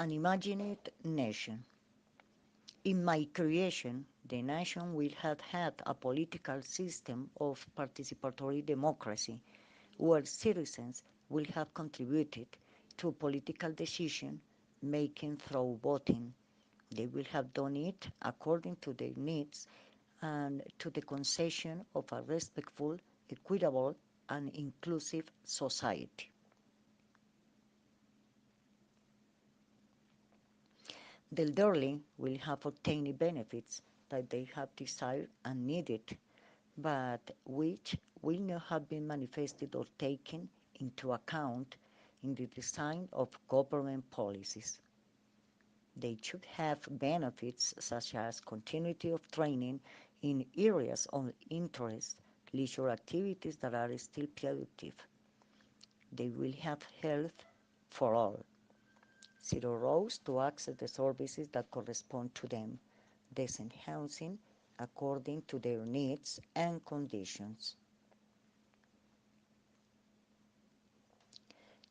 An imagined nation. In my creation, the nation will have had a political system of participatory democracy where citizens will have contributed to political decision making through voting. They will have done it according to their needs and to the concession of a respectful, equitable, and inclusive society. The elderly will have obtained benefits that they have desired and needed, but which will not have been manifested or taken into account in the design of government policies. They should have benefits such as continuity of training in areas of interest, leisure activities that are still productive. They will have health for all, zero rows to access the services that correspond to them, decent housing according to their needs and conditions.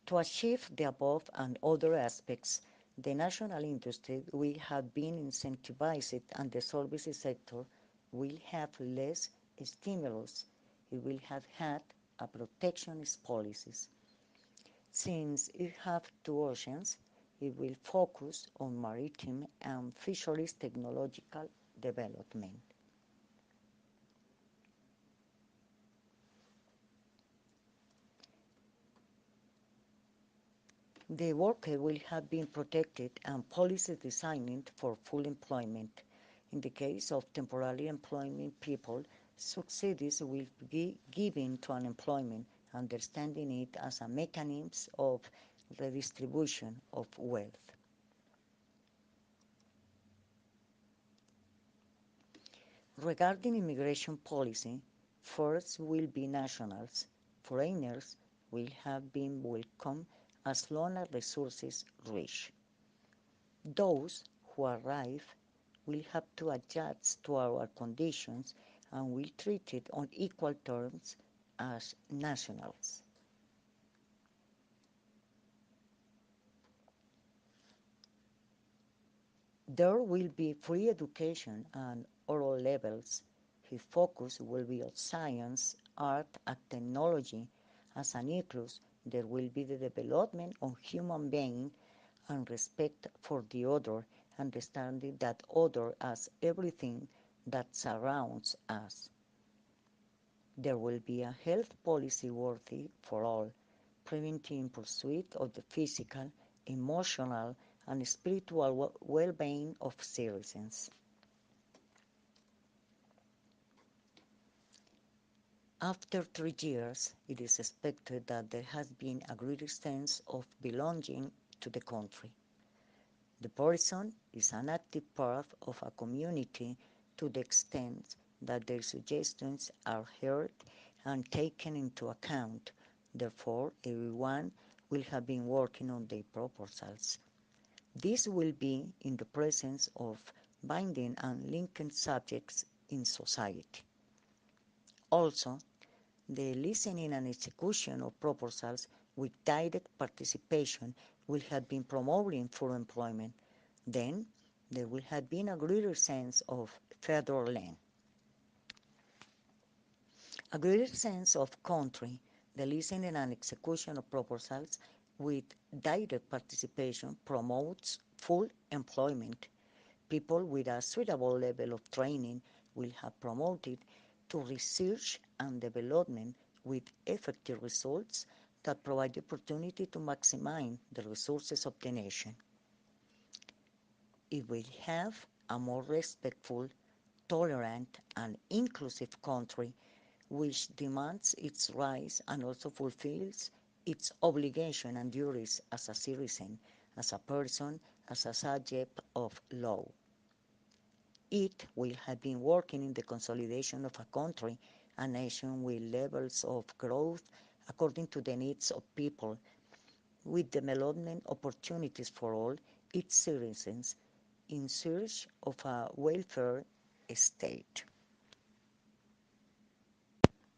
To achieve the above and other aspects, the national industry will have been incentivized and the services sector will have less stimulus. It will have had a protectionist policies. Since it has two oceans, it will focus on maritime and fisheries technological development. The worker will have been protected and policies designed for full employment. In the case of temporary employment people, subsidies will be given to unemployment, understanding it as a mechanism of redistribution of wealth. Regarding immigration policy, first will be nationals. Foreigners will have been welcome as long as resources reach. Those who arrive will have to adjust to our conditions and will treat it on equal terms as nationals. There will be free education and all levels. His focus will be on science, art, and technology. As a nucleus, there will be the development of human being and respect for the other, understanding that other as everything that surrounds us. There will be a health policy worthy for all, preventing pursuit of the physical, emotional, and spiritual well-being of citizens. After 3 years, it is expected that there has been a greater sense of belonging to the country. The person is an active part of a community to the extent that their suggestions are heard and taken into account. Therefore, everyone will have been working on their proposals. This will be in the presence of binding and linking subjects in society. Also, the listening and execution of proposals with direct participation will have been promoting full employment. Then there will have been a greater sense of federal a greater sense of country. The listening and execution of proposals with direct participation promotes full employment. People with a suitable level of training will have promoted to research and development with effective results that provide the opportunity to maximize the resources of the nation. It will have a more respectful, tolerant, and inclusive country which demands its rights and also fulfills its obligation and duties as a citizen, as a person, as a subject of law. It will have been working in the consolidation of a country, a nation with levels of growth according to the needs of people, with development opportunities for all its citizens in search of a welfare state.